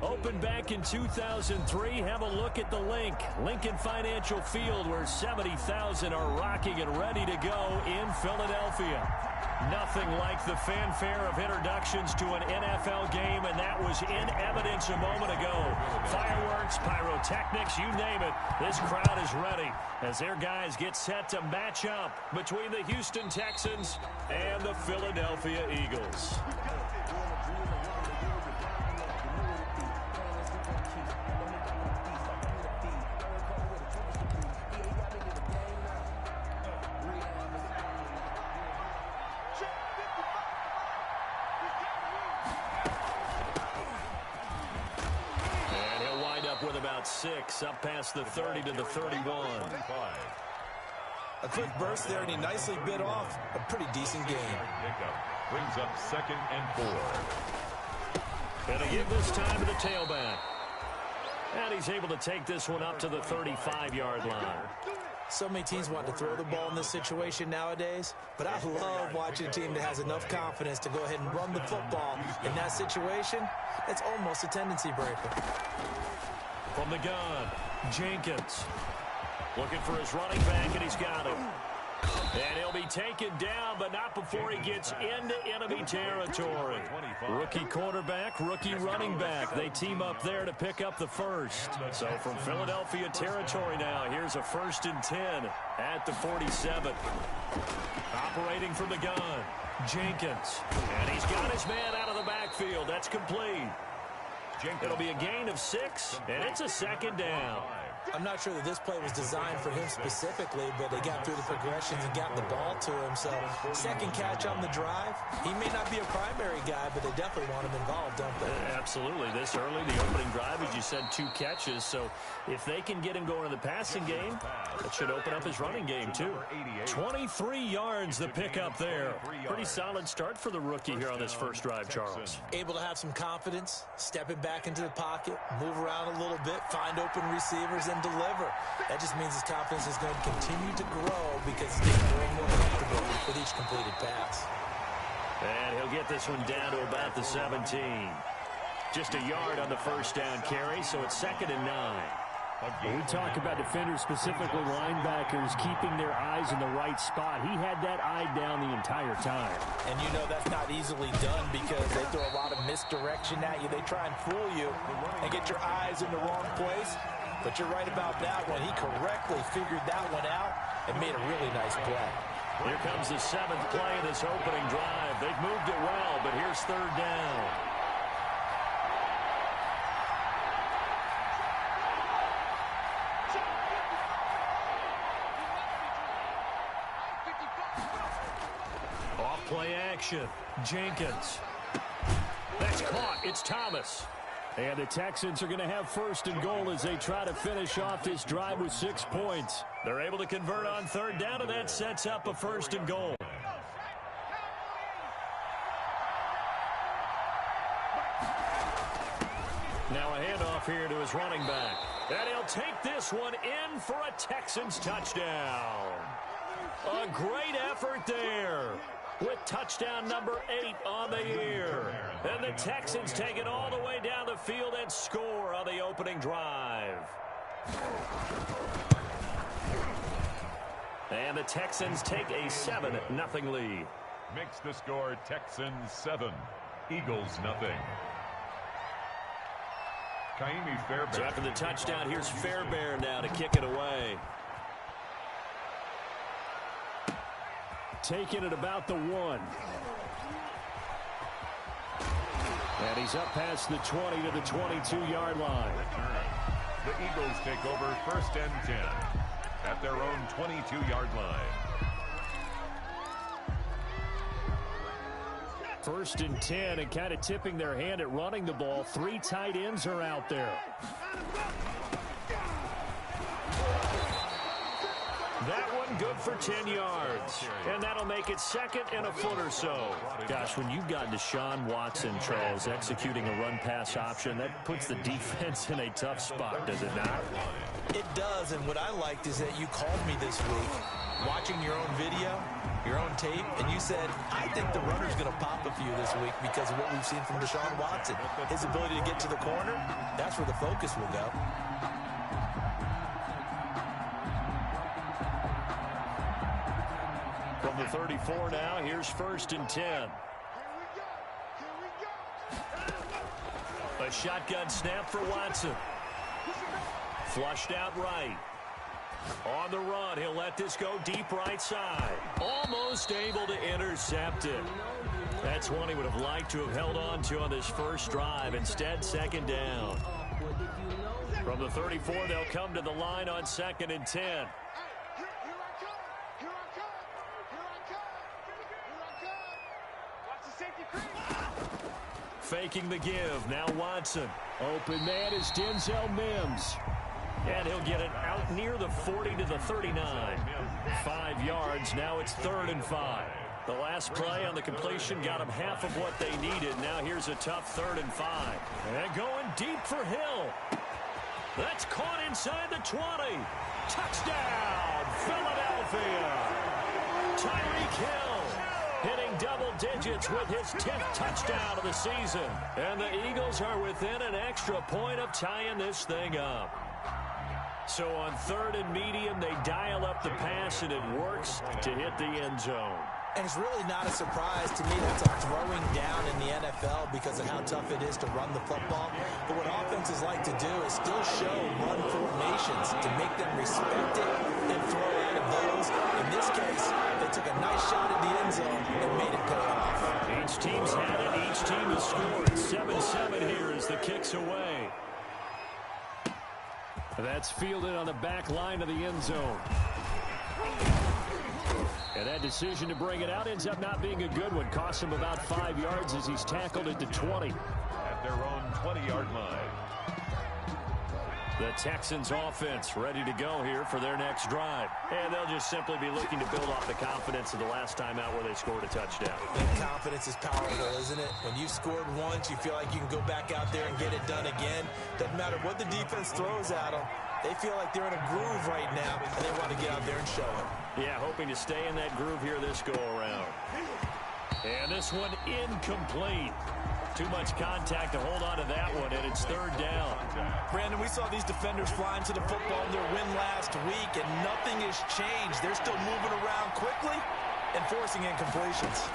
Opened back in 2003. Have a look at the Lincoln Financial Field, where 70,000 are rocking and ready to go in Philadelphia. Nothing like the fanfare of introductions to an NFL game, and that was in evidence a moment ago. Fireworks, pyrotechnics, you name it. This crowd is ready as their guys get set to match up between the Houston Texans and the Philadelphia Eagles. With about 6 up past the 30 to the 31. A quick burst there, and he nicely bit off a pretty decent game. Brings up 2nd and 4. Gonna give this time to the tailback. And he's able to take this one up to the 35-yard line. So many teams want to throw the ball in this situation nowadays, but I love watching a team that has enough confidence to go ahead and run the football. In that situation, it's almost a tendency breaker. From the gun, Jenkins looking for his running back, and he's got him. And he'll be taken down, but not before he gets into enemy territory. Rookie quarterback, rookie running back. They team up there to pick up the first. So from Philadelphia territory now, here's a 1st and 10 at the 47. Operating from the gun, Jenkins. And he's got his man out of the backfield. That's complete. It'll be a gain of 6, and it's a 2nd down. I'm not sure that this play was designed for him specifically, but they got through the progressions and got the ball to him. So, second catch on the drive. He may not be a primary guy, but they definitely want him involved, don't they? Absolutely. This early, the opening drive, as you said, 2 catches. So, if they can get him going in the passing game, that should open up his running game, too. 23 yards the pickup there. Pretty solid start for the rookie here on this first drive, Charles. Able to have some confidence, stepping back into the pocket, move around a little bit, find open receivers, and deliver. That just means his confidence is going to continue to grow because he's getting more and more comfortable with each completed pass. And he'll get this one down to about the 17. Just a yard on the first down carry, so it's 2nd and 9. When we talk about defenders, specifically linebackers, keeping their eyes in the right spot. He had that eye down the entire time. And you know that's not easily done because they throw a lot of misdirection at you. They try and fool you and get your eyes in the wrong place. But you're right about that one. He correctly figured that one out and made a really nice play. Here comes the 7th play of this opening drive. They've moved it well, but here's 3rd down. Play action. Jenkins. That's caught. It's Thomas. And the Texans are going to have 1st and goal as they try to finish off this drive with 6 points. They're able to convert on 3rd down, and that sets up a 1st and goal. Now a handoff here to his running back. And he'll take this one in for a Texans touchdown. A great effort there, with touchdown number 8 on the year. And the Texans take it all the way down the field and score on the opening drive. And the Texans take a 7-0 lead. Makes the score Texans 7, Eagles 0. Kaimi Fairbairn. So after the touchdown, here's Fairbairn now to kick it away. Taking it about the 1. And he's up past the 20 to the 22-yard line. The Eagles take over 1st and 10 at their own 22-yard line. 1st and 10, and kind of tipping their hand at running the ball. 3 tight ends are out there. That one good for 10 yards. And that'll make it 2nd and a foot or so. Gosh, when you've got Deshaun Watson, Charles, executing a run-pass option, that puts the defense in a tough spot, does it not? It does, and what I liked is that you called me this week, watching your own video, your own tape, and you said, I think the runner's going to pop a few this week because of what we've seen from Deshaun Watson. His ability to get to the corner, that's where the focus will go. From the 34 now, here's 1st and 10. A shotgun snap for Watson. Flushed out right. On the run, he'll let this go deep right side. Almost able to intercept it. That's one he would have liked to have held on to on this first drive. Instead, 2nd down. From the 34, they'll come to the line on 2nd and 10. Faking the give. Now Watson. Open man is Denzel Mims. And he'll get it out near the 40 to the 39. 5 yards. Now it's 3rd and 5. The last play on the completion got them half of what they needed. Now here's a tough 3rd and 5. And going deep for Hill. That's caught inside the 20. Touchdown, Philadelphia. Tyreek Hill hitting double digits with his 10th touchdown of the season. And the Eagles are within an extra point of tying this thing up. So on 3rd and medium, they dial up the pass, and it works to hit the end zone. And it's really not a surprise to me that's a throwing down in the NFL because of how tough it is to run the football. But what offenses like to do is still show run formations to make them respect it and throw out of those. In this case, they took a nice shot at the end zone and made it pay off. Each team's had it. Each team has scored. 7-7 here as the kick's away. That's fielded on the back line of the end zone. And that decision to bring it out ends up not being a good one. Costs him about 5 yards as he's tackled at the 20. At their own 20-yard line. The Texans offense ready to go here for their next drive. And they'll just simply be looking to build off the confidence of the last time out where they scored a touchdown. And confidence is powerful, isn't it? When you've scored once, you feel like you can go back out there and get it done again. Doesn't matter what the defense throws at them. They feel like they're in a groove right now, and they want to get out there and show it. Yeah, hoping to stay in that groove here this go-around. And this one incomplete. Too much contact to hold on to that one, and it's 3rd down. Brandon, we saw these defenders flying to the football in their win last week, and nothing has changed. They're still moving around quickly and forcing incompletions.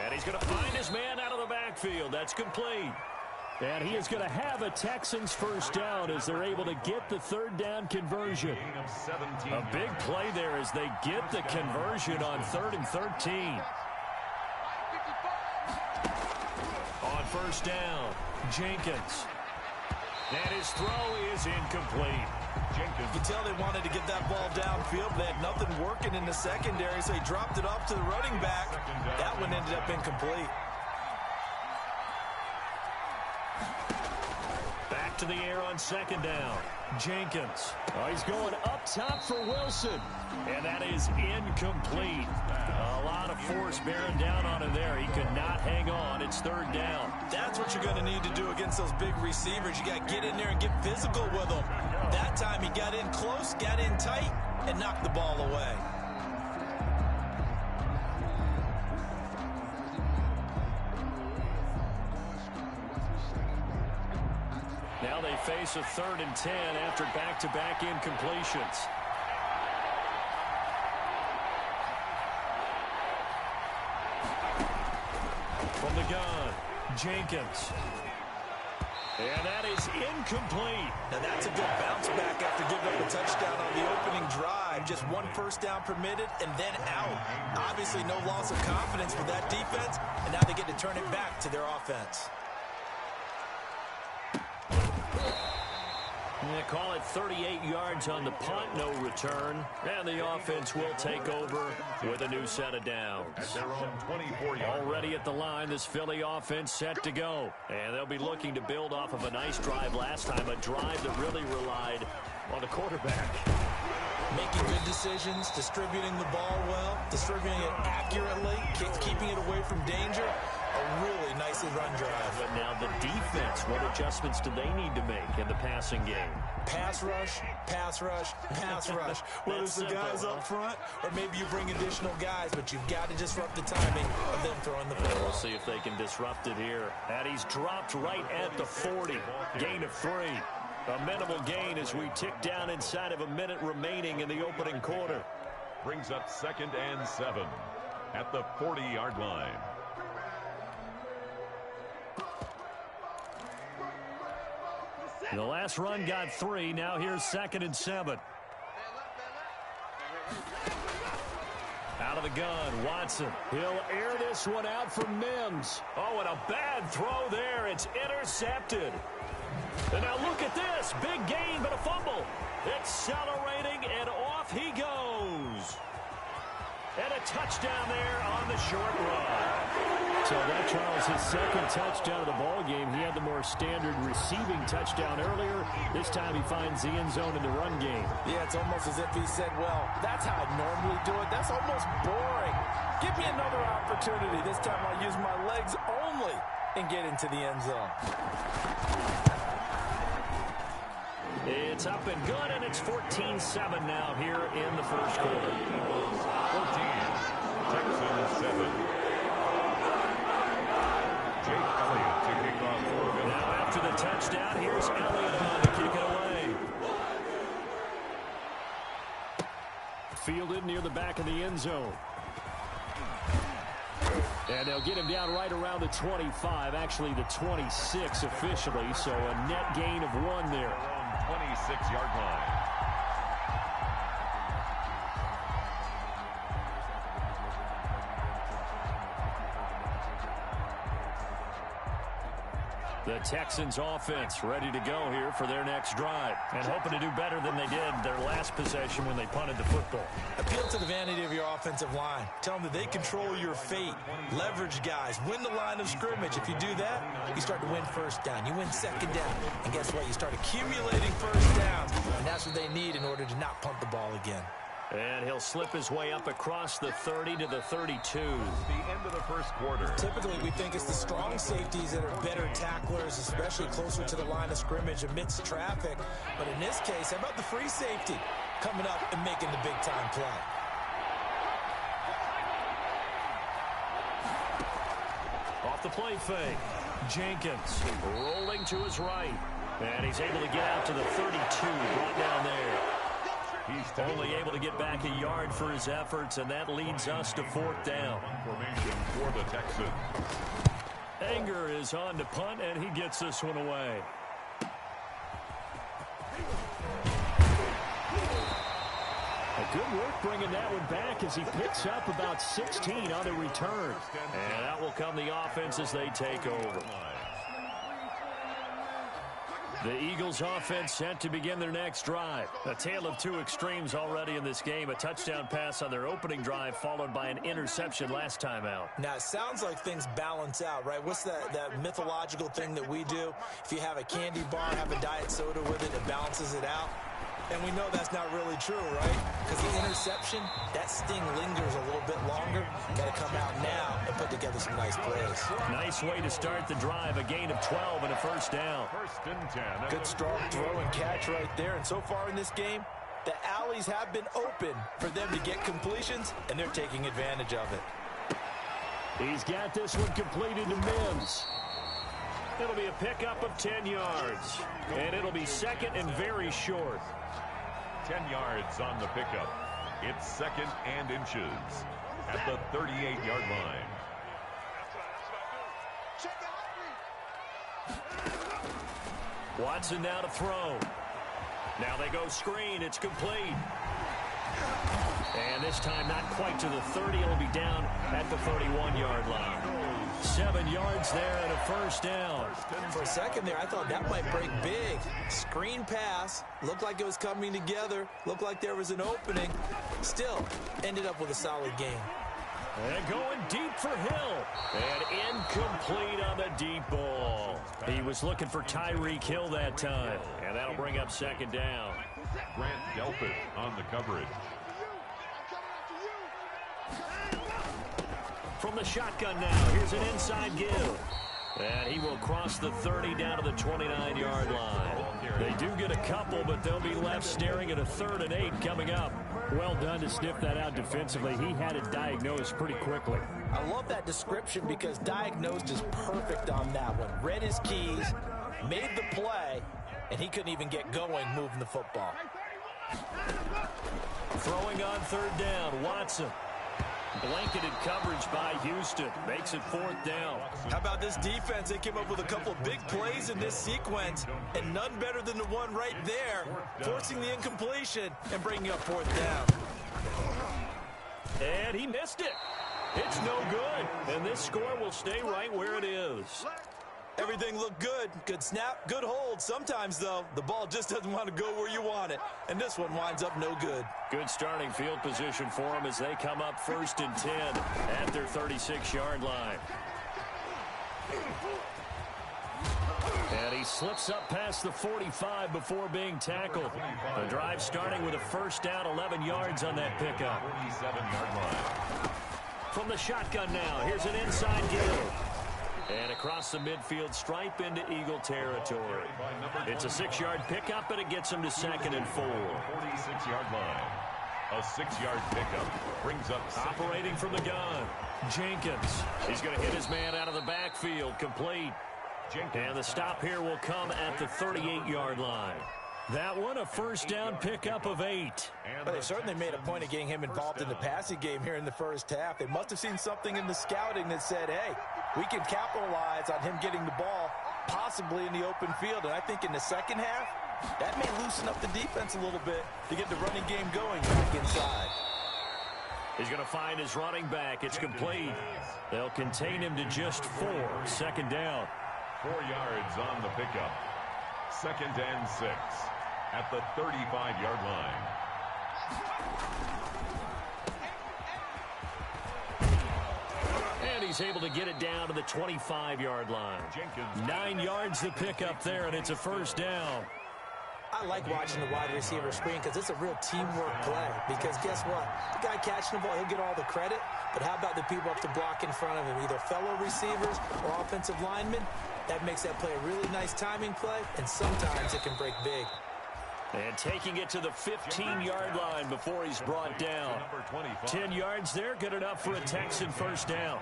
And he's going to find his man out of the backfield. That's complete. And he is going to have a Texans first down as they're able to get the 3rd down conversion. A big play there as they get the conversion on 3rd and 13. On 1st down, Jenkins. And his throw is incomplete. You can tell they wanted to get that ball downfield. They had nothing working in the secondary, so he dropped it off to the running back. That one ended up incomplete. To the air on 2nd down. Jenkins. Oh, he's going up top for Wilson. And that is incomplete. A lot of force bearing down on him there. He could not hang on. It's 3rd down. That's what you're going to need to do against those big receivers. You got to get in there and get physical with them. That time he got in close, got in tight, and knocked the ball away. Now they face a 3rd and 10 after back-to-back incompletions. From the gun, Jenkins. And that is incomplete. Now that's a good bounce back after giving up a touchdown on the opening drive. Just 1 first down permitted and then out. Obviously no loss of confidence with that defense, and now they get to turn it back to their offense. Yeah, call it 38 yards on the punt, no return. And the offense will take over with a new set of downs. At their own 24-yard Already at the line, this Philly offense set to go. And they'll be looking to build off of a nice drive last time, a drive that really relied on the quarterback. Making good decisions, distributing the ball well, distributing it accurately, keeping it away from danger. a really nicely run drive. But now the defense, what adjustments do they need to make in the passing game? Pass rush, pass rush, pass rush. Whether it's the guys up front or maybe you bring additional guys, but you've got to disrupt the timing of them throwing the ball. We'll see if they can disrupt it here. And he's dropped right at the 40. Gain of 3. A minimal gain as we tick down inside of a minute remaining in the opening quarter. Brings up 2nd and 7 at the 40-yard line. The last run got 3. Now here's 2nd and 7. Out of the gun, Watson. He'll air this one out for Mims. Oh, and a bad throw there. It's intercepted. And now look at this. Big gain, but a fumble. Accelerating, and off he goes. And a touchdown there on the short run. So that, Charles, his 2nd touchdown of the ball game. He had the more standard receiving touchdown earlier. This time he finds the end zone in the run game. Yeah, it's almost as if he said, well, that's how I normally do it. That's almost boring. Give me another opportunity. This time I'll use my legs only and get into the end zone. It's up and good, and it's 14-7 now here in the first quarter. 14. Texans 7. Jake Elliott to kick off for Bills. Now after the touchdown, here's Elliott on to kick it away. Fielded near the back of the end zone. And they'll get him down right around the 25, actually the 26 officially, so a net gain of 1 there. 26-yard line. The Texans offense ready to go here for their next drive and hoping to do better than they did their last possession when they punted the football. Appeal to the vanity of your offensive line. Tell them that they control your fate. Leverage guys. Win the line of scrimmage. If you do that, you start to win first down. You win second down. And guess what? You start accumulating first downs. And that's what they need in order to not punt the ball again. And he'll slip his way up across the 30 to the 32. The end of the first quarter. Typically, we think it's the strong safeties that are better tacklers, especially closer to the line of scrimmage amidst traffic. But in this case, how about the free safety coming up and making the big-time play? Off the play fake. Jenkins rolling to his right. And he's able to get out to the 32, brought down there. He's only able to get back a yard for his efforts, and that leads us to 4th down. Formation for the Texans. Anger is on to punt, and he gets this one away. A good work bringing that one back as he picks up about 16 on the return. And out will come the offense as they take over. The Eagles offense set to begin their next drive. A tale of 2 extremes already in this game. A touchdown pass on their opening drive followed by an interception last time out. Now, it sounds like things balance out, right? What's that mythological thing that we do? If you have a candy bar, have a diet soda with it, it balances it out. And we know that's not really true, right? Because the interception, that sting lingers a little bit longer. Got to come out now and put together some nice plays. Nice way to start the drive. A gain of 12 and a first down. 1st and 10. Good strong throw and catch right there. And so far in this game, the alleys have been open for them to get completions, and they're taking advantage of it. He's got this one completed to Mims. It'll be a pickup of 10 yards. And it'll be 2nd and very short. 10 yards on the pickup. It's 2nd and inches at the 38-yard line. Watson now to throw. Now they go screen. It's complete. And this time not quite to the 30. It'll be down at the 31-yard line. 7 yards there and a first down. For a second there, I thought that might break big. Screen pass. Looked like it was coming together. Looked like there was an opening. Still, ended up with a solid game. And going deep for Hill. And incomplete on the deep ball. He was looking for Tyreek Hill that time. And that'll bring up 2nd down. Grant Delpit on the coverage. From the shotgun now, here's an inside give. And he will cross the 30 down to the 29-yard line. They do get a couple, but they'll be left staring at a 3rd and 8 coming up. Well done to sniff that out defensively. He had it diagnosed pretty quickly. I love that description because diagnosed is perfect on that one. Read his keys, made the play, and he couldn't even get going moving the football. Throwing on 3rd down, Watson. Blanketed coverage by Houston. Makes it 4th down. How about this defense? They came up with a couple of big plays in this sequence, and none better than the one right there, forcing the incompletion and bringing up 4th down. And he missed it. It's no good. And this score will stay right where it is. Everything looked good. Good snap, good hold. Sometimes, though, the ball just doesn't want to go where you want it. And this one winds up no good. Good starting field position for them as they come up 1st and 10 at their 36-yard line. And he slips up past the 45 before being tackled. The drive starting with a 1st down, 11 yards on that pickup. 47-yard line. From the shotgun now, here's an inside give. And across the midfield stripe into Eagle territory. It's a 6-yard pickup, and it gets him to 2nd and 4. 46-yard line. A 6-yard pickup brings up operating from the gun. Jenkins. He's going to hit his man out of the backfield. Complete. And the stop here will come at the 38-yard line. That one, a 1st down pickup of 8. But they certainly made a point of getting him involved in the passing game here in the 1st half. They must have seen something in the scouting that said, hey, we can capitalize on him getting the ball, possibly in the open field. And I think in the 2nd half, that may loosen up the defense a little bit to get the running game going back inside. He's going to find his running back. It's complete. They'll contain him to just 4. 2nd down. 4 yards on the pickup. 2nd and 6 at the 35-yard line. And he's able to get it down to the 25-yard line. Jenkins. 9 yards to pick up there, and it's a 1st down. I like watching the wide receiver screen because it's a real teamwork play. Because guess what? The guy catching the ball, he'll get all the credit. But how about the people up the block in front of him, either fellow receivers or offensive linemen? That makes that play a really nice timing play, and sometimes it can break big. And taking it to the 15-yard line before he's brought down. 10 yards there, good enough for a Texan 1st down.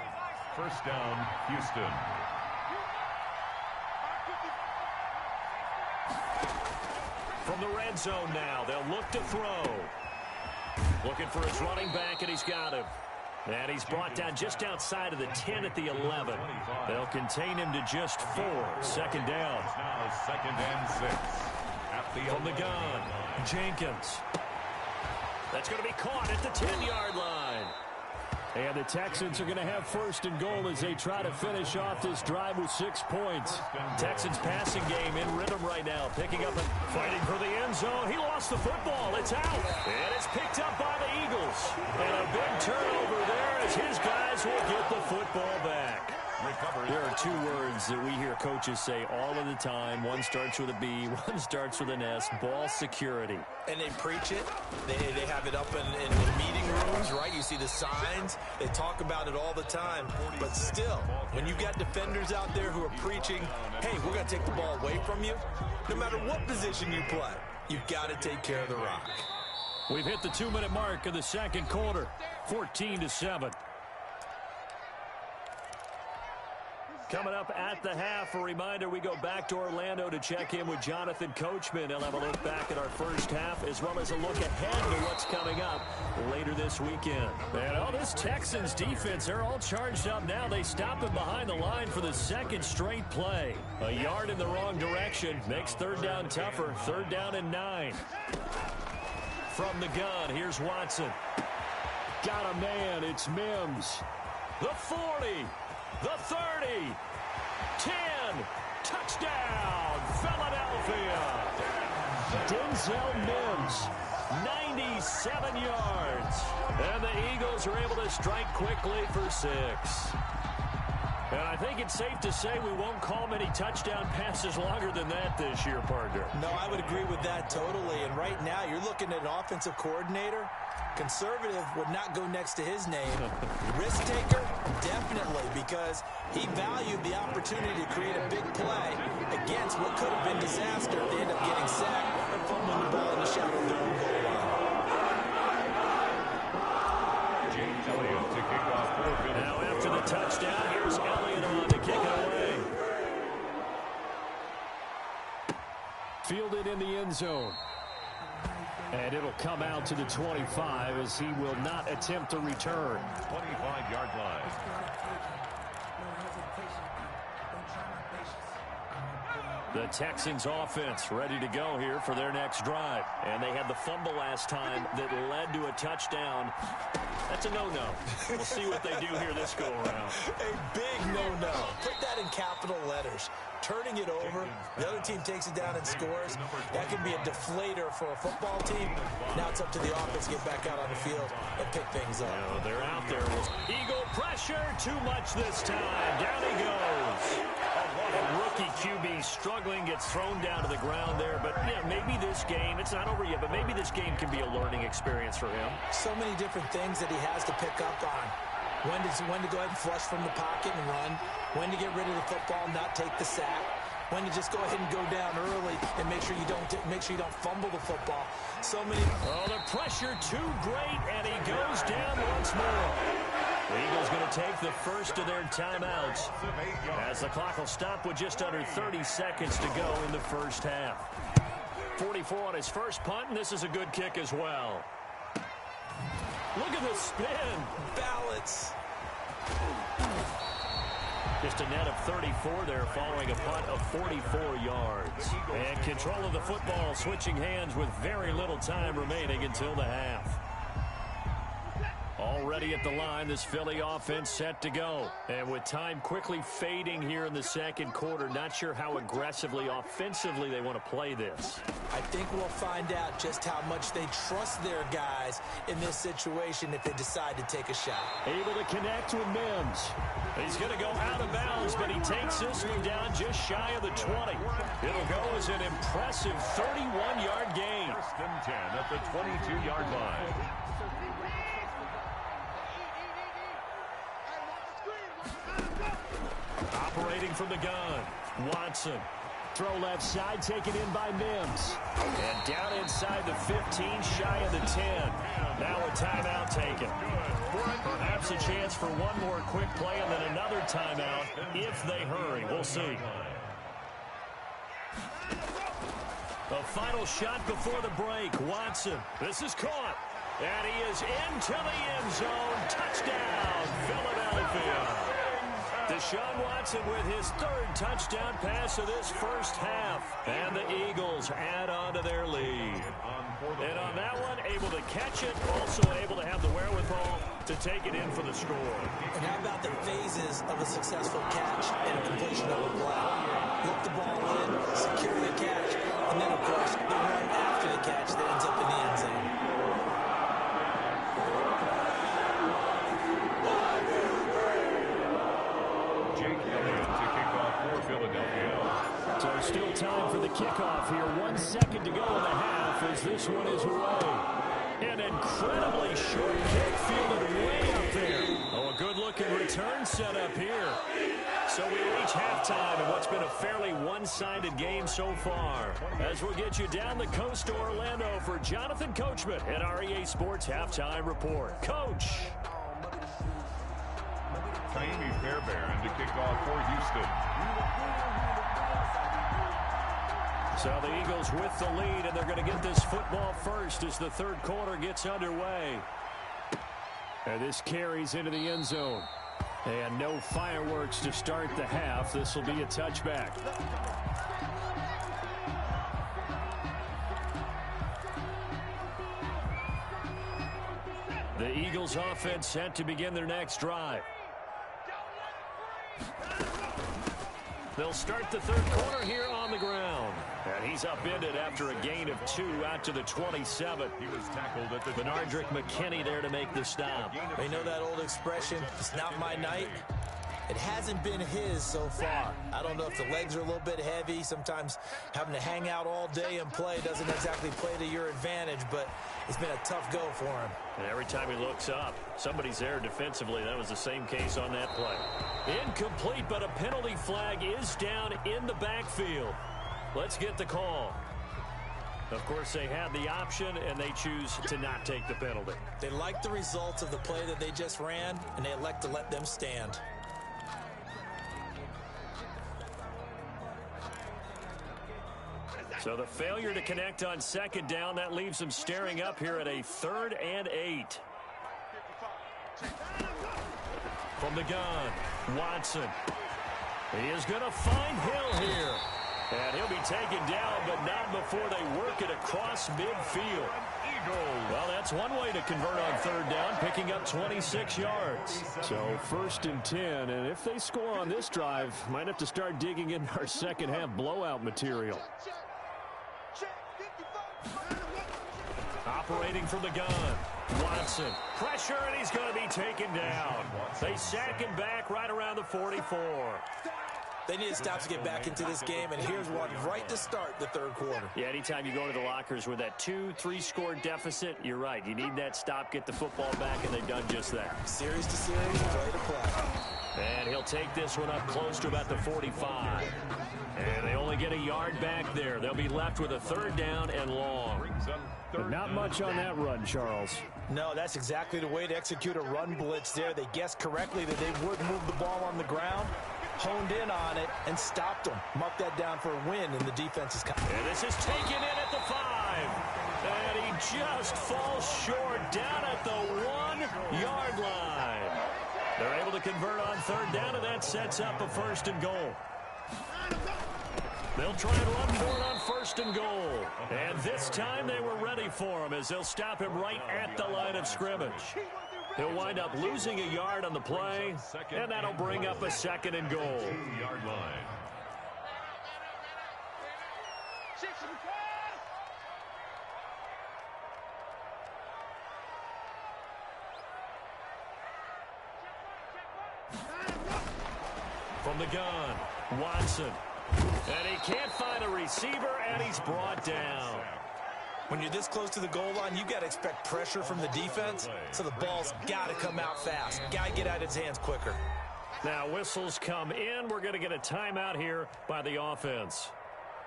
1st down, Houston. From the red zone now, they'll look to throw. Looking for his running back, and he's got him. And he's brought down just outside of the 10 at the 11. They'll contain him to just 4. 2nd down. Now 2nd and 6. From the gun, Jenkins. That's going to be caught at the 10-yard line. And the Texans are going to have 1st and goal as they try to finish off this drive with 6 points. Texans passing game in rhythm right now. Picking up and fighting for the end zone. He lost the football. It's out. And it's picked up by the Eagles. And a big turnover there as his guys will get the football back. There are 2 words that we hear coaches say all of the time. One starts with a B, one starts with an S. Ball security. And they preach it. They have it up in the meeting rooms, right? You see the signs. They talk about it all the time. But still, when you've got defenders out there who are preaching, hey, we're going to take the ball away from you, no matter what position you play, you've got to take care of the rock. We've hit the 2-minute mark of the 2nd quarter, 14-7. Coming up at the half, a reminder, we go back to Orlando to check in with Jonathan Coachman. He'll have a look back at our 1st half, as well as a look ahead to what's coming up later this weekend. And all this Texans defense, they're all charged up now. They stop him behind the line for the 2nd straight play. A yard in the wrong direction makes 3rd down tougher. 3rd down and 9. From the gun, here's Watson. Got a man, it's Mims. The 40. The 30, 10, touchdown, Philadelphia. Denzel Mims, 97 yards. And the Eagles are able to strike quickly for 6. And I think it's safe to say we won't call many touchdown passes longer than that this year, partner. No, I would agree with that totally. And right now, you're looking at an offensive coordinator Conservative would not go next to his name. Risk taker, definitely, because he valued the opportunity to create a big play against what could have been disaster if they end up getting sacked and fumbling the ball in the shadow of their own goal line. James Elliott to kick off for Philadelphia. Now after the touchdown, here's Elliott on to kick it away. Fielded in the end zone. And it'll come out to the 25 as he will not attempt to return. 25-yard line. The Texans offense ready to go here for their next drive. And they had the fumble last time that led to a touchdown. That's a no-no. We'll see what they do here this go-around. A big no-no. Put that in capital letters. Turning it over, the other team takes it down and scores. That can be a deflator for a football team. Now it's up to the offense to get back out on the field and pick things up. They're out there. Eagle pressure, too much this time. Down he goes. And rookie QB struggling, gets thrown down to the ground there. But yeah, maybe this game, it's not over yet, but maybe this game can be a learning experience for him. So many different things that he has to pick up on. When to go ahead and flush from the pocket and run. When to get rid of the football, not take the sack. When to just go ahead and go down early and make sure you don't fumble the football. So many. Oh, the pressure too great, and he goes down once more. The Eagles going to take the first of their timeouts as the clock will stop with just under 30 seconds to go in the first half. 44 on his first punt, and this is a good kick as well. Look at the spin. Balance. Just a net of 34 there following a punt of 44 yards. And control of the football switching hands with very little time remaining until the half. Already at the line, this Philly offense set to go. And with time quickly fading here in the second quarter, not sure how aggressively, offensively they want to play this. I think we'll find out just how much they trust their guys in this situation if they decide to take a shot. Able to connect with Mims. He's going to go out of bounds, but he takes this one down just shy of the 20. It'll go as an impressive 31-yard gain. First and 10 at the 22-yard line. Operating from the gun, Watson. Throw left side, taken in by Mims. And down inside the 15, shy of the 10. Now a timeout taken. Perhaps a chance for one more quick play and then another timeout if they hurry. We'll see. The final shot before the break. Watson. This is caught. And he is into the end zone. Touchdown, Philadelphia. Deshaun Watson with his third touchdown pass of this first half. And the Eagles add on to their lead. And on that one, able to catch it, also able to have the wherewithal to take it in for the score. And how about the phases of a successful catch and a completion of a play? Look the ball in, secure the catch, and then, of course, the run after the catch that ends up in the end zone. So still time for the kickoff here. 1 second to go in the half as this one is away. An incredibly short kick fielded way up there. Oh, a good-looking return set up here. So we reach halftime in what's been a fairly one-sided game so far. As we'll get you down the coast to Orlando for Jonathan Coachman at our EA Sports Halftime Report. Coach. Taimi Fairbairn to kick off for Houston. So the Eagles with the lead, and they're going to get this football first as the third quarter gets underway. And this carries into the end zone. And no fireworks to start the half. This will be a touchback. The Eagles offense set to begin their next drive. They'll start the third quarter here on the ground. And he's upended after a gain of 2 out to the 27. He was tackled at the Benardrick McKinney there to make the stop. They know that old expression, it's not my night. It hasn't been his so far. I don't know if the legs are a little bit heavy. Sometimes having to hang out all day and play doesn't exactly play to your advantage, but it's been a tough go for him. And every time he looks up, somebody's there defensively. That was the same case on that play. Incomplete, but a penalty flag is down in the backfield. Let's get the call. Of course, they have the option, and they choose to not take the penalty. They like the results of the play that they just ran, and they elect to let them stand. So the failure to connect on second down, that leaves them staring up here at a 3rd and 8. From the gun, Watson. He is going to find Hill here. And he'll be taken down, but not before they work it across midfield. Well, that's one way to convert on 3rd down, picking up 26 yards. So 1st and 10, and if they score on this drive, might have to start digging in our second half blowout material. Operating from the gun, Watson. Pressure, and he's going to be taken down. They sack him back right around the 44. They need to stop to get back into this game, and here's one right to start the 3rd quarter. Yeah, anytime you go to the lockers with that 2-3 score deficit, you're right. You need that stop, get the football back, and they've done just that. Series to series, play to play. And he'll take this one up close to about the 45. And they only get a yard back there. They'll be left with a 3rd down and long. But not much on that run, Charles. No, that's exactly the way to execute a run blitz there. They guessed correctly that they would move the ball on the ground, honed in on it, and stopped them. Mark that down for a win in the defense's. And this is taken in at the 5. And he just falls short down at the 1-yard line. They're able to convert on 3rd down, and that sets up a 1st and goal. They'll try and run for it on 1st and goal. And this time they were ready for him as they'll stop him right at the line of scrimmage. He'll wind up losing a yard on the play, and that'll bring up a 2nd and goal. 2-yard line. From the gun, Watson. And he can't find a receiver, and he's brought down. When you're this close to the goal line, you got to expect pressure from the defense, so the ball's got to come out fast. Got to get out of his hands quicker. Now whistles come in. We're going to get a timeout here by the offense.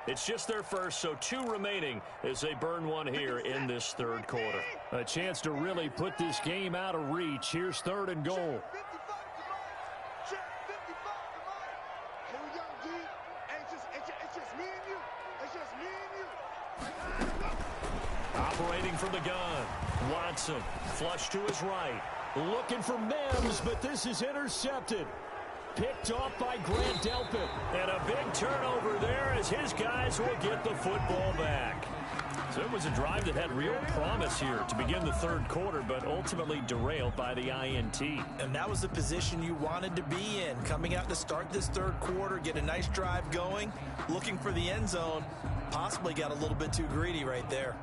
It's just their first, so 2 remaining as they burn one here in this 3rd quarter. A chance to really put this game out of reach. Here's 3rd and goal. Operating from the gun, Watson, flush to his right. Looking for Mims, but this is intercepted. Picked off by Grant Delpit. And a big turnover there as his guys will get the football back. So it was a drive that had real promise here to begin the 3rd quarter, but ultimately derailed by the INT. And that was the position you wanted to be in. Coming out to start this 3rd quarter, get a nice drive going, looking for the end zone. Possibly got a little bit too greedy right there.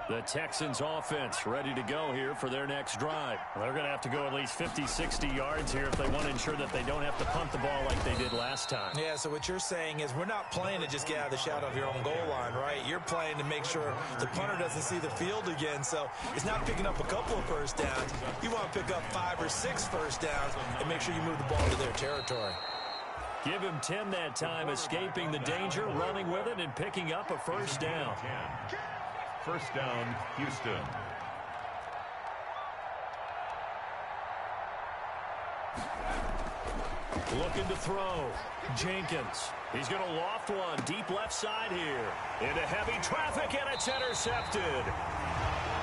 The Texans offense ready to go here for their next drive. They're going to have to go at least 50, 60 yards here if they want to ensure that they don't have to punt the ball like they did last time. Yeah, so what you're saying is we're not playing to just get out of the shadow of your own goal line, right? You're playing to make sure the punter doesn't see the field again. So it's not picking up a couple of first downs. You want to pick up 5 or 6 first downs and make sure you move the ball to their territory. Give him 10 that time, escaping the danger, running with it, and picking up a first down. 1st down, Houston. Looking to throw. Jenkins. He's going to loft one deep left side here. Into heavy traffic, and it's intercepted.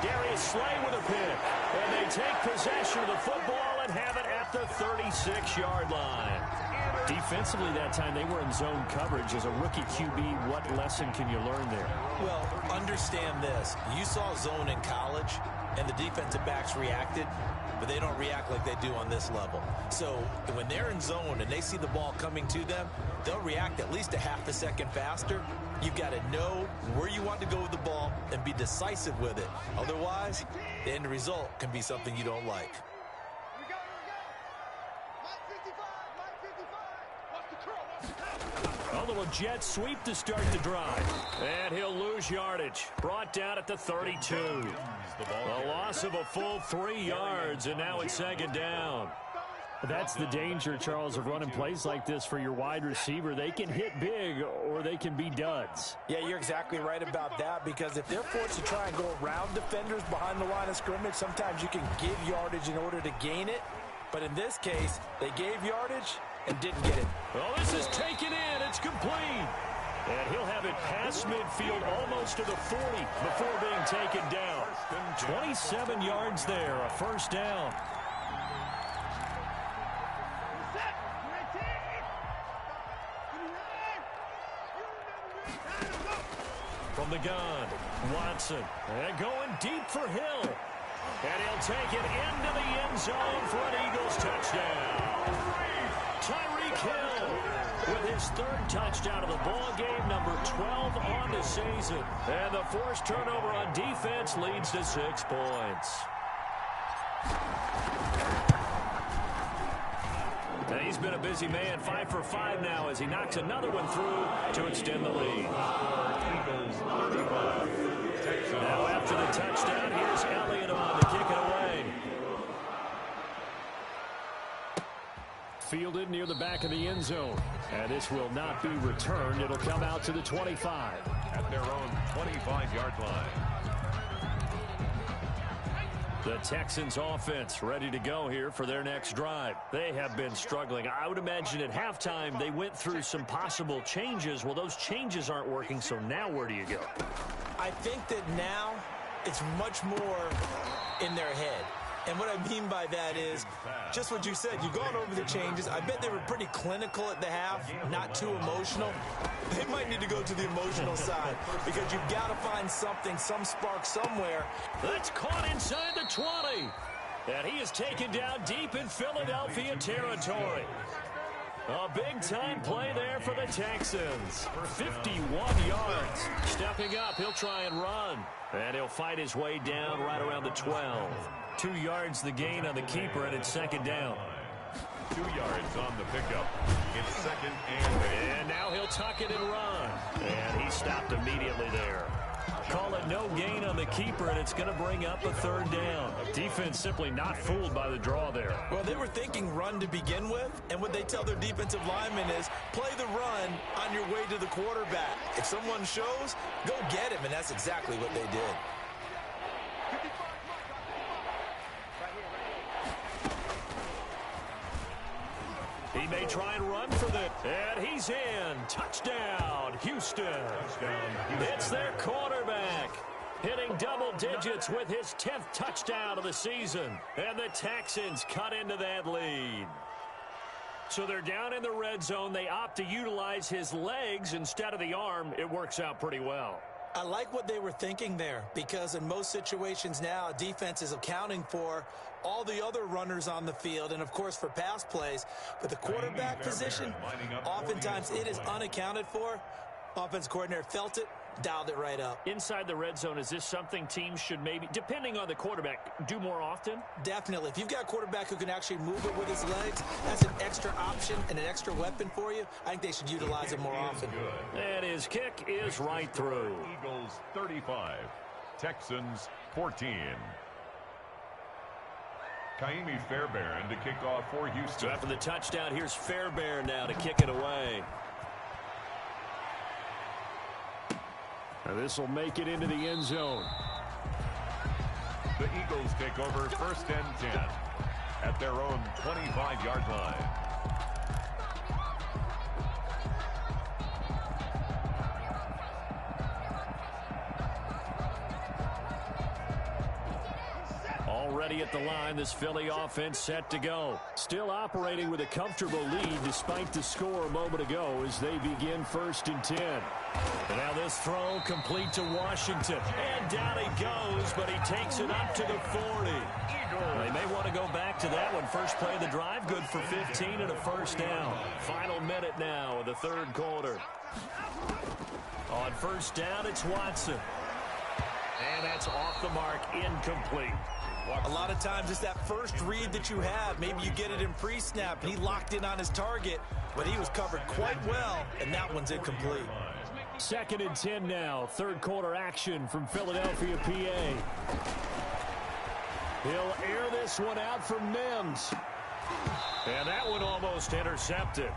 Darius Slay with a pick. And they take possession of the football and have it at the 36-yard line. Defensively that time, they were in zone coverage. As a rookie QB, what lesson can you learn there? Well, understand this. You saw zone in college, and the defensive backs reacted, but they don't react like they do on this level. So when they're in zone and they see the ball coming to them, they'll react at least a half a second faster. You've got to know where you want to go with the ball and be decisive with it. Otherwise, the end result can be something you don't like. A little jet sweep to start the drive. And he'll lose yardage. Brought down at the 32. A loss of a full 3 yards, and now it's second down. That's the danger, Charles, of running plays like this for your wide receiver. They can hit big or they can be duds. Yeah, you're exactly right about that, because if they're forced to try and go around defenders behind the line of scrimmage, sometimes you can give yardage in order to gain it. But in this case, they gave yardage and didn't get it. Well, this is taken in. It's complete. And he'll have it past midfield almost to the 40 before being taken down. 27 yards there, a first down. From the gun, Watson. And going deep for Hill. And he'll take it into the end zone for an Eagles touchdown. Tyreek Hill with his third touchdown of the ball game, number 12 on the season. And the forced turnover on defense leads to 6 points. And he's been a busy man, 5 for 5 now as he knocks another one through to extend the lead. Now after the touchdown, here's Elliott on to kick it away. Fielded near the back of the end zone. And this will not be returned. It'll come out to the 25. At their own 25-yard line. The Texans offense ready to go here for their next drive. They have been struggling. I would imagine at halftime they went through some possible changes. Well, those changes aren't working, so now where do you go? I think that now it's much more in their head. And what I mean by that is just what you said. You've gone over the changes. I bet they were pretty clinical at the half, not too emotional. They might need to go to the emotional side because you've got to find something, some spark somewhere. That's caught inside the 20. And he is taken down deep in Philadelphia territory. A big-time play there for the Texans. 51 yards. Stepping up, he'll try and run. And he'll fight his way down right around the 12. 2 yards the gain on the keeper, and it's second down. 2 yards on the pickup. It's second and 8. And now he'll tuck it and run. And he stopped immediately there. Call it no gain on the keeper, and it's going to bring up a third down. Defense simply not fooled by the draw there. Well, they were thinking run to begin with, and what they tell their defensive linemen is play the run on your way to the quarterback. If someone shows, go get him, and that's exactly what they did. He may try and run for this. And he's in. Touchdown, Houston. It's their quarterback. Hitting double digits with his 10th touchdown of the season. And the Texans cut into that lead. So they're down in the red zone. They opt to utilize his legs instead of the arm. It works out pretty well. I like what they were thinking there, because in most situations now, defense is accounting for all the other runners on the field and, of course, for pass plays. But the quarterback position, oftentimes it is unaccounted for. Offense coordinator felt it, dialed it right up. Inside the red zone, is this something teams should maybe, depending on the quarterback, do more often? Definitely. If you've got a quarterback who can actually move it with his legs, that's an extra option and an extra weapon for you. I think they should utilize it more often. And his kick is right through. Eagles 35, Texans 14. Kaimi Fairbairn to kick off for Houston. So after the touchdown, here's Fairbairn now to kick it away. And this will make it into the end zone. The Eagles take over first and 10 at their own 25-yard line. ready at the line. This Philly offense set to go. Still operating with a comfortable lead despite the score a moment ago as they begin 1st and 10. And now this throw complete to Washington. And down he goes, but he takes it up to the 40. They may want to go back to that one. First play of the drive, good for 15 and a first down. Final minute now of the 3rd quarter. On 1st down, it's Watson. And that's off the mark, incomplete. A lot of times it's that first read that you have. Maybe you get it in pre-snap, and he locked in on his target, but he was covered quite well, and that one's incomplete. 2nd and 10 now. 3rd quarter action from Philadelphia, PA. He'll air this one out from Mims. And that one almost intercepted.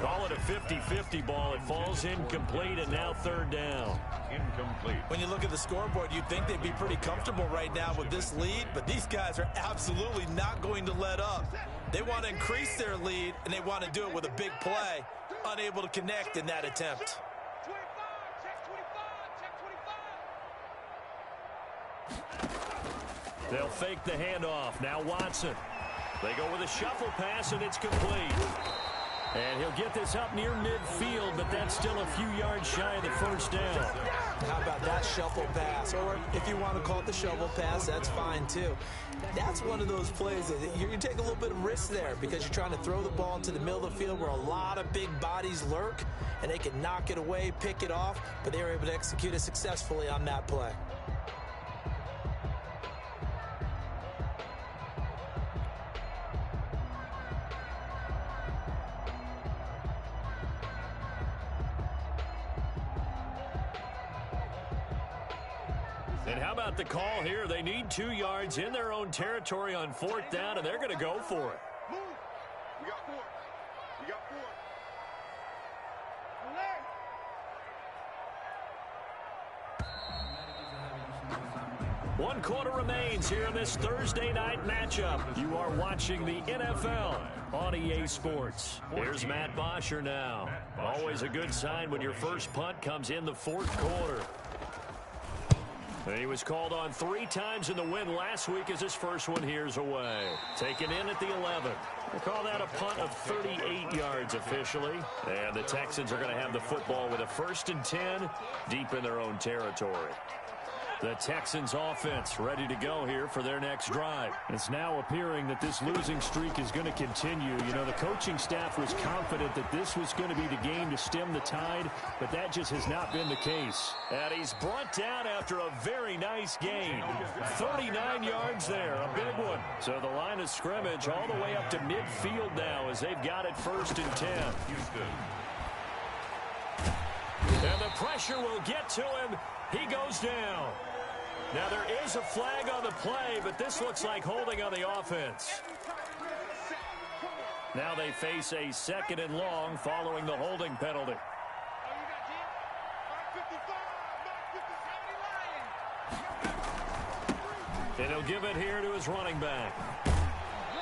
Call it a 50-50 ball. It falls incomplete, and now 3rd down. Incomplete. When you look at the scoreboard, you'd think they'd be pretty comfortable right now with this lead, but these guys are absolutely not going to let up. They want to increase their lead, and they want to do it with a big play. Unable to connect in that attempt. They'll fake the handoff. Now Watson. They go with a shuffle pass, and it's complete. And he'll get this up near midfield, but that's still a few yards shy of the 1st down. How about that shuffle pass? Or if you want to call it the shovel pass, that's fine too. That's one of those plays that you take a little bit of risk there because you're trying to throw the ball into the middle of the field where a lot of big bodies lurk, and they can knock it away, pick it off, but they were able to execute it successfully on that play. And how about the call here? They need 2 yards in their own territory on 4th down, and they're going to go for it. Move. We got 4. We got 4. 1 quarter remains here in this Thursday night matchup. You are watching the NFL on EA Sports. Here's Matt Bosher now. Always a good sign when your first punt comes in the 4th quarter. He was called on 3 times in the win last week as his first one here's away. Taken in at the 11. We'll call that a punt of 38 yards officially. And the Texans are going to have the football with a 1st and 10 deep in their own territory. The Texans offense ready to go here for their next drive. It's now appearing that this losing streak is going to continue. You know, the coaching staff was confident that this was going to be the game to stem the tide, but that just has not been the case. And he's brought down after a very nice gain. 39 yards there, a big one. So the line of scrimmage all the way up to midfield now as they've got it 1st and 10. And the pressure will get to him. He goes down. Now there is a flag on the play, but this looks like holding on the offense. Now they face a 2nd and long following the holding penalty. And he'll give it here to his running back.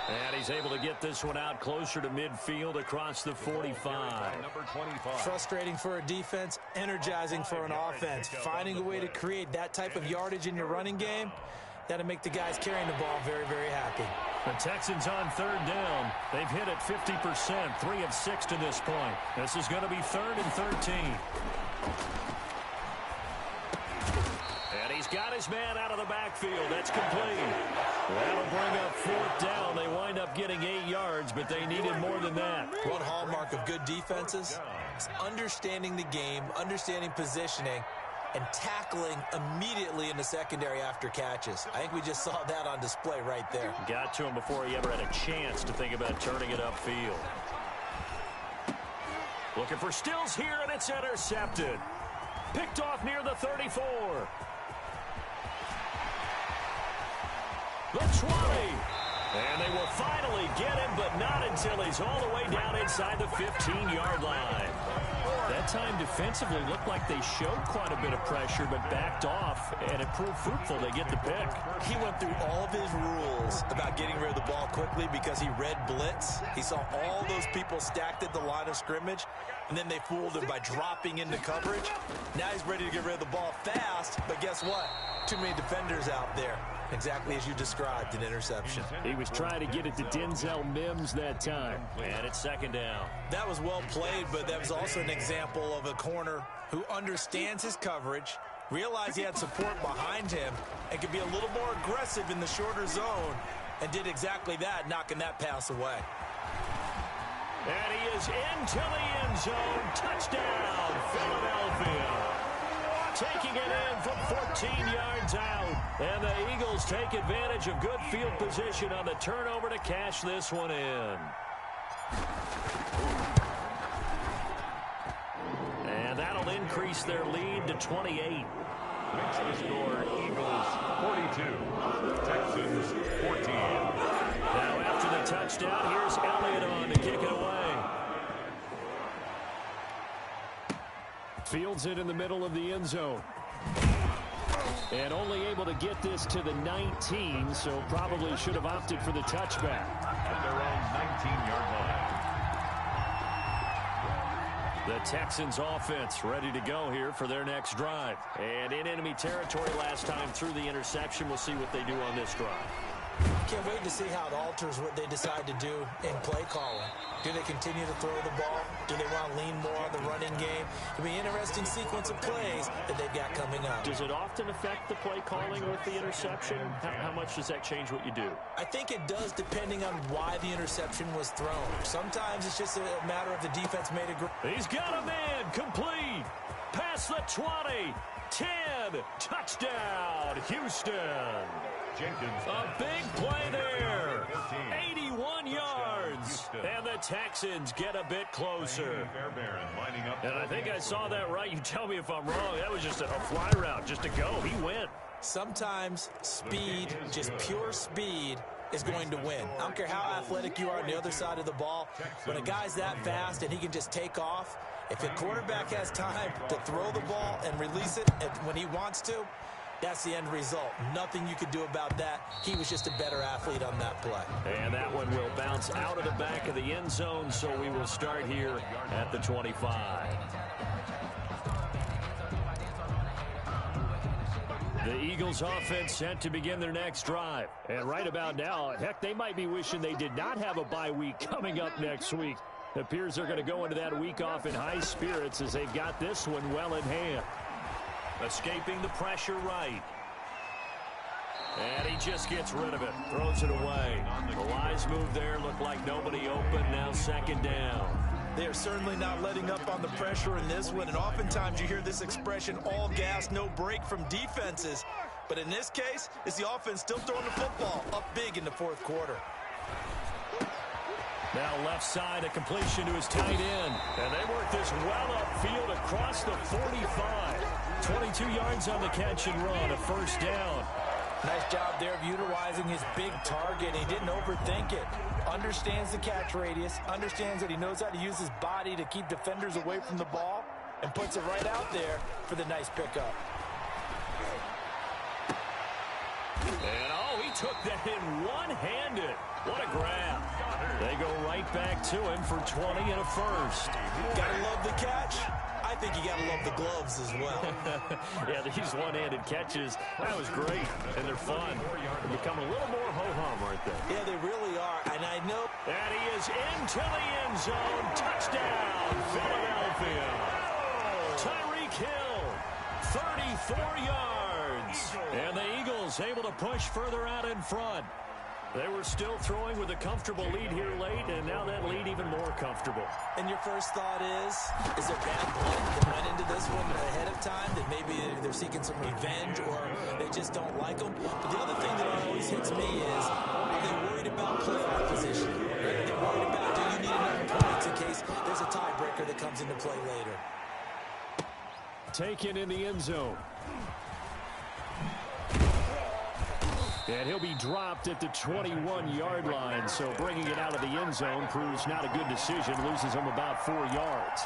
And he's able to get this one out closer to midfield across the 45. Number 25. Frustrating for a defense, energizing for an offense. Finding a way to create that type of yardage in your running game, that'll make the guys carrying the ball very, very happy. The Texans on 3rd down. They've hit it 50%, 3 of 6 to this point. This is going to be 3rd and 13. And he's got his man out of the backfield. That's complete. That'll bring up 4th down. They wind up getting 8 yards, but they needed more than that. One hallmark of good defenses is understanding the game, understanding positioning, and tackling immediately in the secondary after catches. I think we just saw that on display right there. Got to him before he ever had a chance to think about turning it upfield. Looking for Stills here, and it's intercepted. Picked off near the 34. The 20. And they will finally get him, but not until he's all the way down inside the 15-yard line. That time defensively looked like they showed quite a bit of pressure, but backed off, and it proved fruitful. They get the pick. He went through all of his rules about getting rid of the ball quickly because he read blitz. He saw all those people stacked at the line of scrimmage, and then they fooled him by dropping into coverage. Now he's ready to get rid of the ball fast, but guess what? Too many defenders out there. Exactly as you described, an interception. He was trying to get it to Denzel Mims that time. And it's second down. That was well played, but that was also an example of a corner who understands his coverage, realized he had support behind him, and could be a little more aggressive in the shorter zone, and did exactly that, knocking that pass away. And he is into the end zone. Touchdown, Philadelphia. Taking it in from 14 yards out. And the Eagles take advantage of good field position on the turnover to cash this one in. And that'll increase their lead to 28. Makes the score Eagles 42, Texans 14. Now after the touchdown, here's Elliott on to kick it away. Fields it in the middle of the end zone. And only able to get this to the 19, so probably should have opted for the touchback. At their own 19-yard line. The Texans offense ready to go here for their next drive. And in enemy territory last time through the interception. We'll see what they do on this drive. Can't wait to see how it alters what they decide to do in play calling. Do they continue to throw the ball? Do they want to lean more on the running game? It'll be an interesting sequence of plays that they've got coming up. Does it often affect the play calling with the interception? How much does that change what you do? I think it does depending on why the interception was thrown. Sometimes it's just a matter of the defense made a great. He's got a man complete. Past the 20. 10. Touchdown, Houston. Jenkins. A big play there. 81 yards. And the Texans get a bit closer. And I think I saw that right. You tell me if I'm wrong. That was just a fly route, just to go. He went. Sometimes speed, just pure speed, is going to win. I don't care how athletic you are on the other side of the ball. When a guy's that fast and he can just take off, if a quarterback has time to throw the ball and release it when he wants to, that's the end result. Nothing you could do about that. He was just a better athlete on that play. And that one will bounce out of the back of the end zone, so we will start here at the 25. The Eagles offense set to begin their next drive. And right about now, heck, they might be wishing they did not have a bye week coming up next week. It appears they're going to go into that week off in high spirits as they've got this one well in hand. Escaping the pressure right. And he just gets rid of it. Throws it away. The wise move there. Looked like nobody open. Now second down. They are certainly not letting up on the pressure in this one. And oftentimes you hear this expression, all gas, no break from defenses. But in this case, it's the offense still throwing the football up big in the fourth quarter. Now left side, a completion to his tight end. And they work this well upfield across the 45. 22 yards on the catch and run, a first down. Nice job there of utilizing his big target. He didn't overthink it. Understands the catch radius, understands that he knows how to use his body to keep defenders away from the ball, and puts it right out there for the nice pickup. And he took that in one-handed. What a grab. They go right back to him for 20 and a first. Gotta love the catch. I think you gotta love the gloves as well. Yeah, these one-handed catches, that was great, and they're fun. They become a little more ho-hum, aren't they? Yeah, they really are, and I know. And he is into the end zone. Touchdown, Philadelphia. Tyreek Hill, 34 yards. And the Eagles able to push further out in front. They were still throwing with a comfortable lead here late, and now that lead even more comfortable. And your first thought is there bad blood that went into this one ahead of time, that maybe they're seeking some revenge or they just don't like them? But the other thing that always hits me is, are they worried about playoff position? Are they worried about, do you need enough points in case there's a tiebreaker that comes into play later? Taken in the end zone. And he'll be dropped at the 21-yard line, so bringing it out of the end zone proves not a good decision, loses him about 4 yards.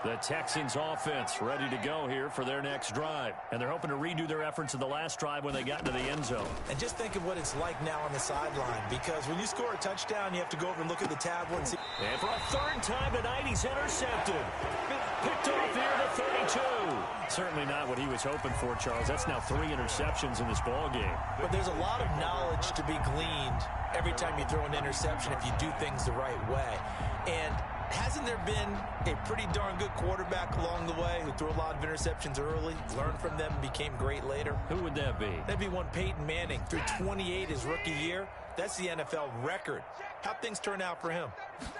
The Texans offense ready to go here for their next drive. And they're hoping to redo their efforts in the last drive when they got into the end zone. And just think of what it's like now on the sideline, because when you score a touchdown, you have to go over and look at the tablet and see. And for a third time tonight, he's intercepted. Picked off here at the 32. Certainly not what he was hoping for, Charles. That's now 3 interceptions in this ball game. But there's a lot of knowledge to be gleaned every time you throw an interception if you do things the right way. And hasn't there been a pretty darn good quarterback along the way who threw a lot of interceptions early, learned from them, and became great later? Who would that be? That'd be one Peyton Manning. Threw 28 his rookie year. That's the NFL record. How'd things turn out for him?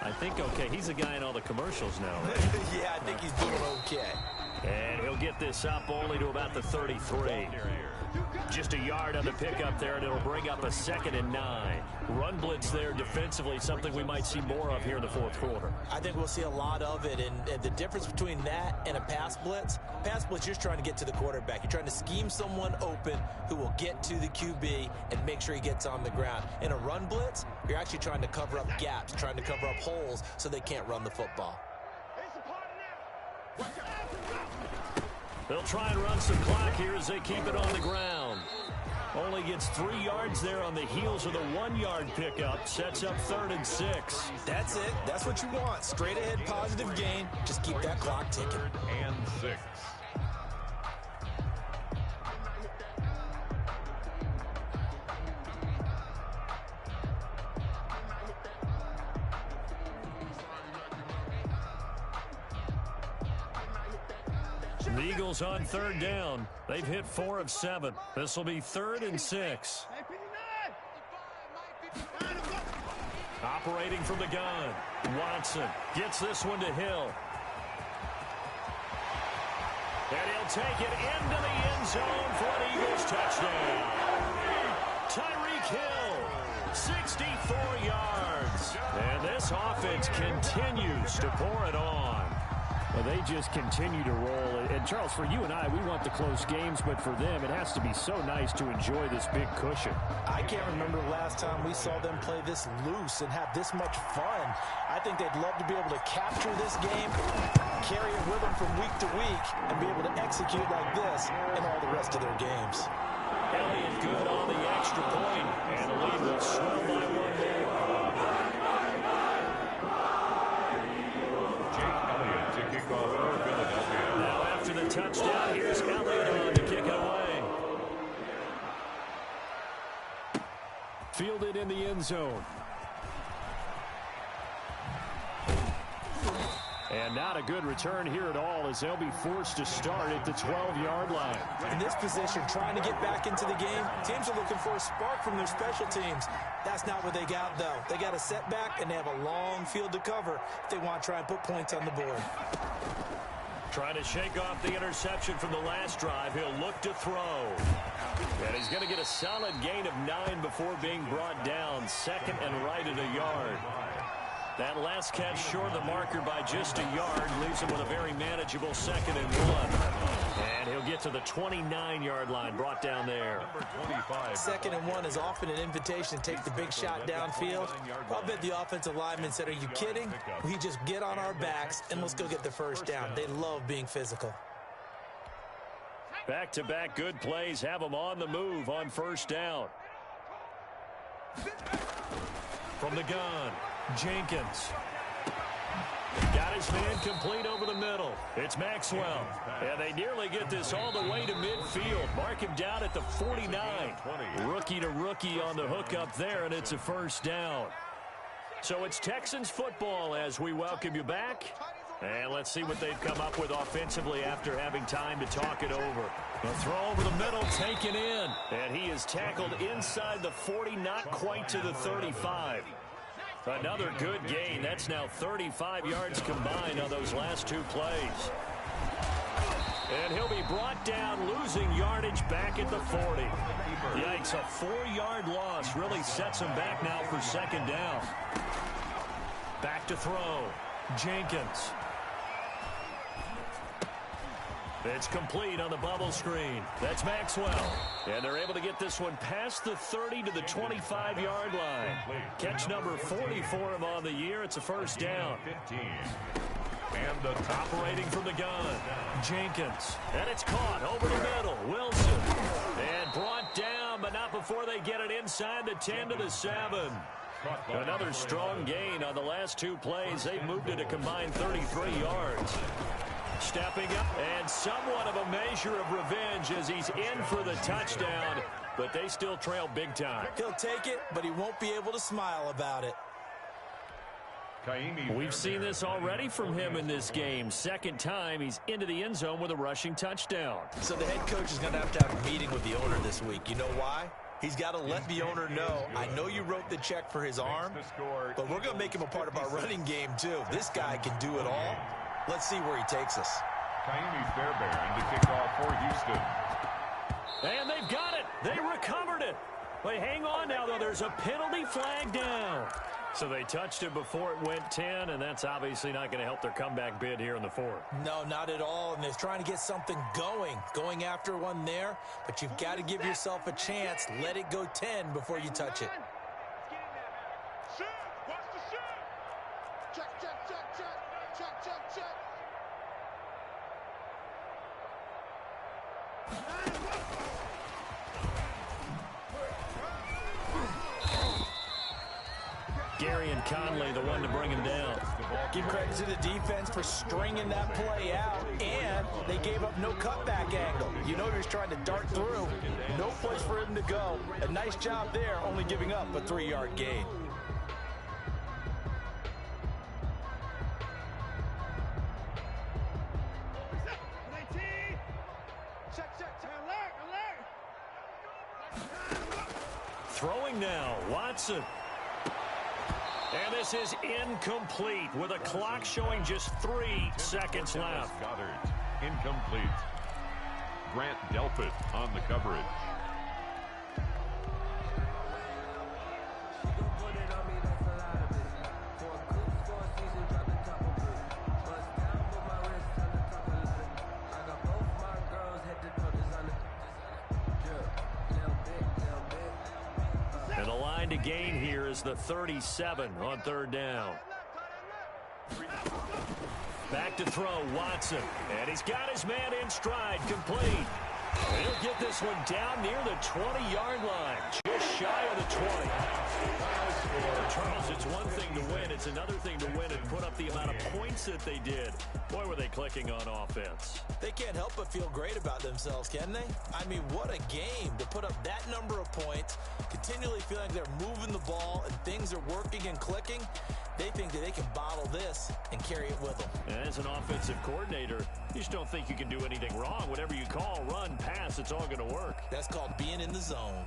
I think okay. He's a guy in all the commercials now, right? Yeah, I think he's doing okay. And he'll get this up only to about the 33. Just a yard on the pickup there, and it'll bring up a 2nd and 9. Run blitz there defensively, something we might see more of here in the fourth quarter. I think we'll see a lot of it, and the difference between that and a pass blitz, you're just trying to get to the quarterback. You're trying to scheme someone open who will get to the QB and make sure he gets on the ground. In a run blitz, you're actually trying to cover up gaps, trying to cover up holes so they can't run the football. They'll try and run some clock here as they keep it on the ground. Only gets 3 yards there on the heels of the 1-yard pickup. Sets up 3rd and 6. That's it. That's what you want. Straight ahead, positive gain. Just keep that clock ticking. 3rd and 6. The Eagles on 3rd down. They've hit 4 of 7. This will be 3rd and 6. Operating from the gun. Watson gets this one to Hill. And he'll take it into the end zone for an Eagles touchdown. Tyreek Hill, 64 yards. And this offense continues to pour it on. Well, they just continue to roll. And, Charles, for you and I, we want the close games, but for them, it has to be so nice to enjoy this big cushion. I can't remember the last time we saw them play this loose and have this much fun. I think they'd love to be able to capture this game, carry it with them from week to week, and be able to execute like this in all the rest of their games. Elliott good on the extra point, and the lead will swell by 1 more. Now after the touchdown, here's Elliott on to kick it away. Fielded in the end zone. And not a good return here at all as they'll be forced to start at the 12-yard line. In this position, trying to get back into the game, teams are looking for a spark from their special teams. That's not what they got, though. They got a setback, and they have a long field to cover if they want to try and put points on the board. Trying to shake off the interception from the last drive. He'll look to throw. And he's going to get a solid gain of 9 before being brought down. 2nd and right at a yard. That last catch short of the marker by just a yard leaves him with a very manageable 2nd and 1. And he'll get to the 29-yard line, brought down there. 2nd and 1 is often an invitation to take the big shot downfield. I'll bet the offensive lineman said, "Are you kidding? We just get on our backs and let's go get the first down." They love being physical. Back-to-back good plays have them on the move on 1st down. From the gun, Jenkins. Got his man complete over the middle. It's Maxwell. And they nearly get this all the way to midfield. Mark him down at the 49. Rookie to rookie on the hook up there, and it's a 1st down. So it's Texans football as we welcome you back. And let's see what they've come up with offensively after having time to talk it over. The throw over the middle, taken in. And he is tackled inside the 40, not quite to the 35. Another good gain. That's now 35 yards combined on those last 2 plays. And he'll be brought down, losing yardage back at the 40. Yikes, a 4-yard loss really sets him back now for 2nd down. Back to throw. Jenkins. It's complete on the bubble screen. That's Maxwell. And they're able to get this one past the 30 to the 25-yard line. Catch number 40 for him on the year. It's a 1st down. And the top Operating from the gun, Jenkins. And it's caught over the middle. Wilson. And brought down, but not before they get it inside the 10 to the 7. Another strong gain on the last two plays. They've moved it a combined 33 yards. Stepping up, and somewhat of a measure of revenge as he's in for the touchdown, but they still trail big time. He'll take it, but he won't be able to smile about it. We've seen this already from him in this game. Second time he's into the end zone with a rushing touchdown. So the head coach is going to have a meeting with the owner this week. You know why? He's got to let the owner know, I know you wrote the check for his arm, but we're going to make him a part of our running game too. This guy can do it all. Let's see where he takes us. Kaimi Fairbairn to kick off for Houston. And they've got it. They recovered it. But hang on now, though. There's a penalty flag down. So they touched it before it went 10, and that's obviously not going to help their comeback bid here in the fourth. No, not at all, and they're trying to get something going after one there, but you've got to give yourself a chance. Let it go 10 before you touch it. Shoot! Watch the shoot! Check, check, check, check. Check, check, check. Gary and Conley, the one to bring him down. Give credit to the defense for stringing that play out, and they gave up no cutback angle. You know he was trying to dart through. No place for him to go. A nice job there, only giving up a 3-yard gain. Throwing now, Watson. And this is incomplete with a clock showing just 3 seconds left. Goddard, incomplete. Grant Delpit on the coverage. And the line to gain here is the 37 on third down. Back to throw, Watson. And he's got his man in stride, complete. And he'll get this one down near the 20-yard line, just shy of the 20. Charles, it's one thing to win. It's another thing to win and put up the amount of points that they did. Boy, were they clicking on offense. They can't help but feel great about themselves, can they? I mean, what a game to put up that number of points, continually feeling like they're moving the ball and things are working and clicking. They think that they can bottle this and carry it with them. And as an offensive coordinator, you just don't think you can do anything wrong. Whatever you call, run, pass, it's all going to work. That's called being in the zone.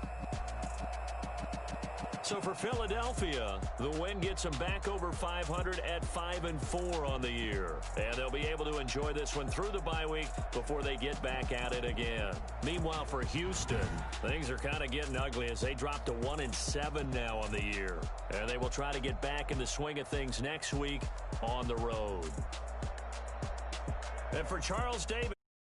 So for Philadelphia, the win gets them back over 500 at 5-4 on the year. And they'll be able to enjoy this one through the bye week before they get back at it again. Meanwhile, for Houston, things are kind of getting ugly as they drop to 1-7 now on the year. And they will try to get back in the swing of things next week on the road. And for Charles Davis.